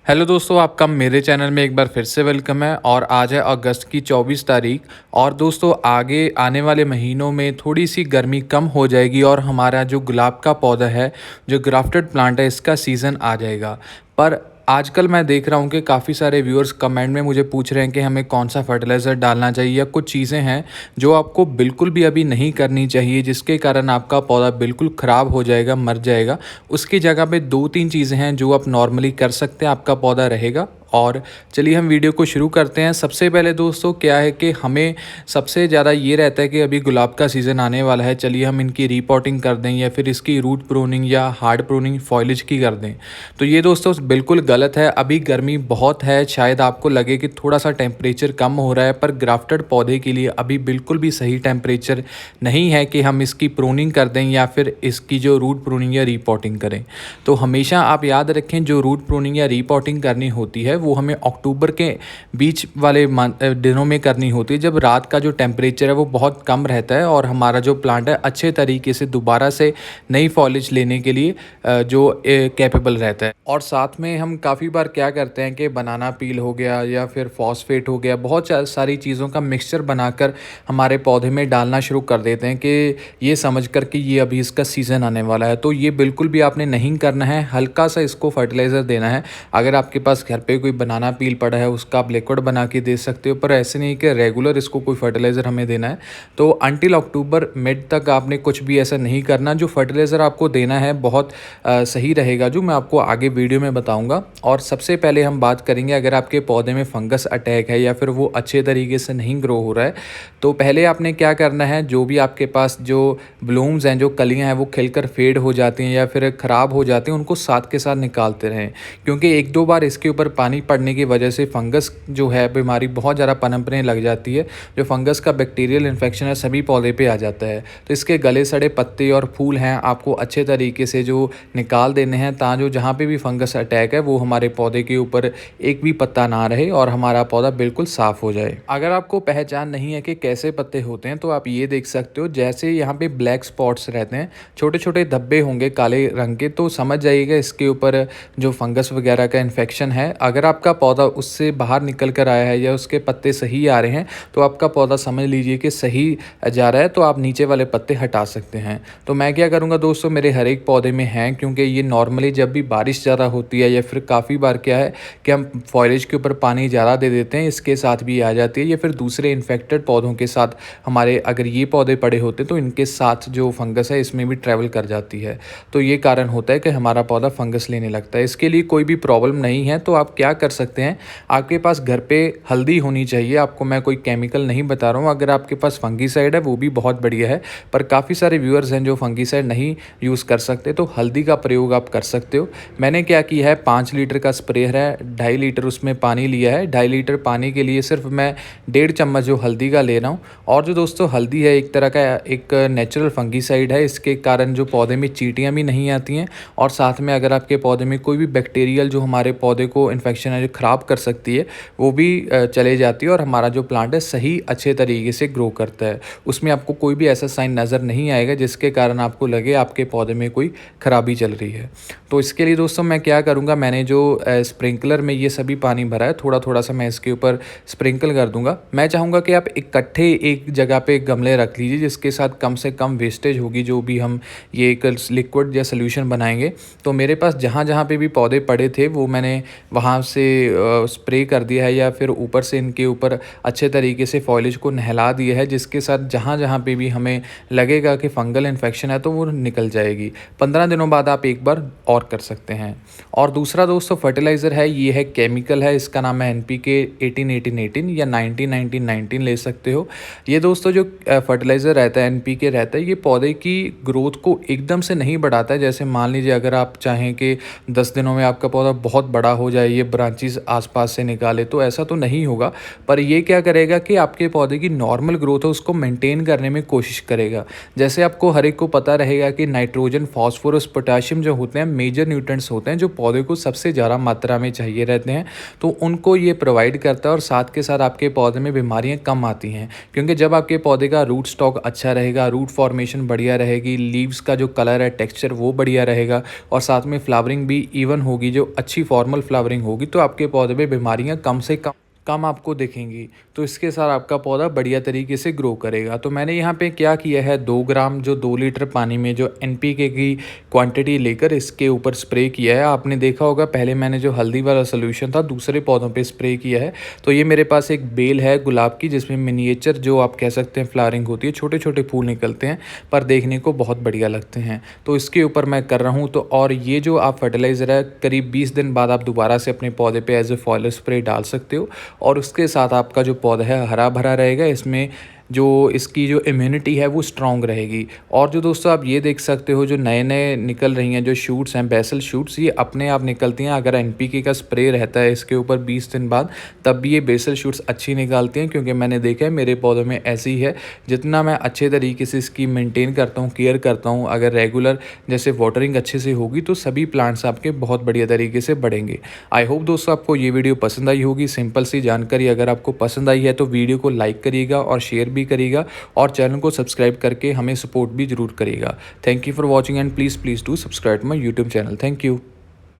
Hello दोस्तों, आपका मेरे चैनल में एक बार फिर से वेलकम है। और आज है अगस्त की 24 तारीख। और दोस्तों, आगे आने वाले महीनों में थोड़ी सी गर्मी कम हो जाएगी और हमारा जो गुलाब का पौधा है, जो ग्राफ्टेड प्लांट है, इसका सीज़न आ जाएगा। पर आजकल मैं देख रहा हूँ कि काफ़ी सारे व्यूअर्स कमेंट में मुझे पूछ रहे हैं कि हमें कौन सा फर्टिलाइज़र डालना चाहिए, या कुछ चीज़ें हैं जो आपको बिल्कुल भी अभी नहीं करनी चाहिए, जिसके कारण आपका पौधा बिल्कुल ख़राब हो जाएगा, मर जाएगा। उसकी जगह पे 2-3 चीज़ें हैं जो आप नॉर्मली कर सकते हैं, आपका पौधा रहेगा। और चलिए हम वीडियो को शुरू करते हैं। सबसे पहले दोस्तों क्या है कि हमें सबसे ज़्यादा ये रहता है कि अभी गुलाब का सीज़न आने वाला है, चलिए हम इनकी रीपॉटिंग कर दें या फिर इसकी रूट प्रूनिंग या हार्ड प्रूनिंग फॉइलेज की कर दें। तो ये दोस्तों बिल्कुल गलत है। अभी गर्मी बहुत है, शायद आपको लगे कि थोड़ा सा टेम्परेचर कम हो रहा है, पर ग्राफ्टेड पौधे के लिए अभी बिल्कुल भी सही टेम्परेचर नहीं है कि हम इसकी प्रूनिंग कर दें या फिर इसकी जो रूट प्रूनिंग या रीपॉटिंग करें। तो हमेशा आप याद रखें, जो रूट प्रूनिंग या रीपॉटिंग करनी होती है वो हमें अक्टूबर के बीच वाले दिनों में करनी होती है, जब रात का जो टेम्परेचर है वो बहुत कम रहता है और हमारा जो प्लांट है अच्छे तरीके से दोबारा से नई फॉलिज लेने के लिए जो कैपेबल रहता है। और साथ में हम काफ़ी बार क्या करते हैं कि बनाना पील हो गया या फिर फॉस्फेट हो गया, बहुत सारी चीज़ों का मिक्सचर बनाकर हमारे पौधे में डालना शुरू कर देते हैं कि ये समझ कर कि ये अभी इसका सीज़न आने वाला है। तो ये बिल्कुल भी आपने नहीं करना है। हल्का सा इसको फर्टिलाइज़र देना है। अगर आपके पास घर पे कोई बनाना पील पड़ा है, उसका आप लिक्विड बना के दे सकते हो, पर ऐसे नहीं कि रेगुलर इसको कोई फर्टिलाइज़र हमें देना है। तो अंटिल अक्टूबर मिड तक आपने कुछ भी ऐसा नहीं करना। जो फर्टिलाइज़र आपको देना है बहुत सही रहेगा, जो मैं आपको आगे वीडियो में बताऊंगा। और सबसे पहले हम बात करेंगे, अगर आपके पौधे में फंगस अटैक है या फिर वो अच्छे तरीके से नहीं ग्रो हो रहा है, तो पहले आपने क्या करना है, जो भी आपके पास जो ब्लूम्स हैं, जो कलियां हैं, वो खिलकर फेड हो जाती हैं या फिर ख़राब हो जाती हैं, उनको साथ के साथ निकालते रहें। क्योंकि एक दो बार इसके ऊपर पानी पड़ने की वजह से फंगस जो है बीमारी बहुत ज़्यादा पनपने लग जाती है। जो फंगस का बैक्टीरियल इन्फेक्शन है सभी पौधे पे आ जाता है। तो इसके गले सड़े पत्ते और फूल हैं, आपको अच्छे तरीके से जो निकाल देने हैं, ताकि जहाँ पे भी फंगस अटैक है वो हमारे पौधे के ऊपर एक भी पत्ता ना रहे और हमारा पौधा बिल्कुल साफ़ हो जाए। अगर आपको पहचान नहीं है कि कैसे पत्ते होते हैं, तो आप ये देख सकते हो, जैसे यहाँ पे ब्लैक स्पॉट्स रहते हैं, छोटे छोटे धब्बे होंगे काले रंग के, तो समझ जाइएगा इसके ऊपर जो फंगस वगैरह का इन्फेक्शन है। अगर आपका पौधा उससे बाहर निकल कर आया है या उसके पत्ते सही आ रहे हैं, तो आपका पौधा समझ लीजिए कि सही जा रहा है, तो आप नीचे वाले पत्ते हटा सकते हैं। तो मैं क्या करूँगा दोस्तों, मेरे हर एक पौधे में हैं, क्योंकि ये नॉर्मली जब भी बारिश ज़्यादा होती है या फिर काफ़ी बार क्या है कि हम फॉइलेज के ऊपर पानी ज़्यादा दे देते हैं, इसके साथ भी आ जाती है, या फिर दूसरे इन्फेक्टेड पौधों के साथ हमारे अगर ये पौधे पड़े होते तो इनके साथ जो फंगस है इसमें भी ट्रैवल कर जाती है। तो ये कारण होता है कि हमारा पौधा फंगस लेने लगता है। इसके लिए कोई भी प्रॉब्लम नहीं है, तो आप क्या कर सकते हैं, आपके पास घर पे हल्दी होनी चाहिए। आपको मैं कोई केमिकल नहीं बता रहा हूँ। अगर आपके पास फंगीसाइड है वो भी बहुत बढ़िया है, पर काफ़ी सारे व्यूअर्स हैं जो फंगीसाइड नहीं यूज़ कर सकते, तो हल्दी का प्रयोग आप कर सकते हो। मैंने क्या किया है, 5 लीटर का स्प्रेयर है, 2.5 लीटर उसमें पानी लिया है। 2.5 लीटर पानी के लिए सिर्फ मैं 1.5 चम्मच जो हल्दी का ले रहा हूँ। और जो दोस्तों हल्दी है एक तरह का एक नेचुरल फंगीसाइड है, इसके कारण जो पौधे में चींटियाँ भी नहीं आती हैं, और साथ में अगर आपके पौधे में कोई भी बैक्टीरियल जो हमारे पौधे को इन्फेक्शन है जो ख़राब कर सकती है, वो भी चले जाती है और हमारा जो प्लांट है सही अच्छे तरीके से ग्रो करता है। उसमें आपको कोई भी ऐसा साइन नज़र नहीं आएगा जिसके कारण आपको लगे आपके पौधे में कोई ख़राबी चल रही है। तो इसके लिए दोस्तों मैं क्या करूँगा, मैंने जो स्प्रिंकलर में ये सभी पानी भरा है, थोड़ा थोड़ा सा मैं इसके ऊपर स्प्रिंकल कर दूंगा। मैं चाहूँगा कि आप इकट्ठे एक जगह पे गमले रख लीजिए, जिसके साथ कम से कम वेस्टेज होगी, जो भी हम ये एक लिक्विड या सोल्यूशन बनाएंगे। तो मेरे पास जहाँ जहाँ पे भी पौधे पड़े थे वो मैंने वहाँ से स्प्रे कर दिया है, या फिर ऊपर से इनके ऊपर अच्छे तरीके से फॉइलेज को नहला दिया है, जिसके साथ जहाँ जहाँ पे भी हमें लगेगा कि फंगल इन्फेक्शन है तो वो निकल जाएगी। 15 दिनों बाद आप एक बार और कर सकते हैं। और दूसरा दोस्तों फर्टिलाइज़र है, ये है केमिकल है, इसका नाम है NPK 18-18-18 या 19-19-19 ले सकते हो। ये दोस्तों जो फर्टिलाइज़र रहता है NPK रहता है, ये पौधे की ग्रोथ को एकदम से नहीं बढ़ाता है। जैसे मान लीजिए अगर आप चाहें कि 10 दिनों में आपका पौधा बहुत बड़ा हो जाए, ये ब्रांचेस आसपास से निकाले, तो ऐसा तो नहीं होगा। पर ये क्या करेगा कि आपके पौधे की नॉर्मल ग्रोथ है उसको मेंटेन करने में कोशिश करेगा। जैसे आपको हर एक को पता रहेगा कि नाइट्रोजन, फास्फोरस, पोटाशियम जो होते हैं मेजर न्यूट्रेंट्स होते हैं, जो पौधे को सबसे ज़्यादा मात्रा में चाहिए रहते हैं, तो उनको ये प्रोवाइड करता है। और साथ के साथ आपके पौधे में बीमारियां कम आती हैं, क्योंकि जब आपके पौधे का रूट स्टॉक अच्छा रहेगा, रूट फॉर्मेशन बढ़िया रहेगी, लीव्स का जो कलर है, टेक्सचर वो बढ़िया रहेगा, और साथ में फ्लावरिंग भी इवन होगी, जो अच्छी फॉर्मल फ्लावरिंग होगी, तो आपके पौधे में बीमारियाँ कम से कम आपको दिखेंगी। तो इसके साथ आपका पौधा बढ़िया तरीके से ग्रो करेगा। तो मैंने यहाँ पे क्या किया है, 2 ग्राम जो 2 लीटर पानी में जो एनपीके की क्वांटिटी लेकर इसके ऊपर स्प्रे किया है। आपने देखा होगा पहले मैंने जो हल्दी वाला सॉल्यूशन था दूसरे पौधों पे स्प्रे किया है। तो ये मेरे पास एक बेल है गुलाब की, जिसमें मिनिएचर जो आप कह सकते हैं फ्लावरिंग होती है, छोटे छोटे फूल निकलते हैं पर देखने को बहुत बढ़िया लगते हैं। तो इसके ऊपर मैं कर रहा हूँ। तो और ये जो आप फर्टिलाइज़र है, करीब 20 दिन बाद आप दोबारा से अपने पौधे पे एज ए फॉलियर स्प्रे डाल सकते हो और उसके साथ आपका जो पौधा है हरा भरा रहेगा। इसमें जो इसकी जो इम्यूनिटी है वो स्ट्रॉन्ग रहेगी। और जो दोस्तों आप ये देख सकते हो, जो नए नए निकल रही हैं जो शूट्स हैं, बेसल शूट्स, ये अपने आप निकलती हैं। अगर एनपीके का स्प्रे रहता है इसके ऊपर 20 दिन बाद, तब भी ये बेसल शूट्स अच्छी निकालती हैं, क्योंकि मैंने देखा है मेरे पौधों में ऐसी ही है। जितना मैं अच्छे तरीके से इसकी मेंटेन करता हूँ, केयर करता हूँ, अगर रेगुलर जैसे वाटरिंग अच्छे से होगी तो सभी प्लांट्स आपके बहुत बढ़िया तरीके से बढ़ेंगे। आई होप दोस्तों आपको ये वीडियो पसंद आई होगी। सिंपल सी जानकारी अगर आपको पसंद आई है तो वीडियो को लाइक करिएगा और शेयर भी करिएगा और चैनल को सब्सक्राइब करके हमें सपोर्ट भी जरूर करिएगा। Thank you for watching and please do subscribe my YouTube channel. Thank you.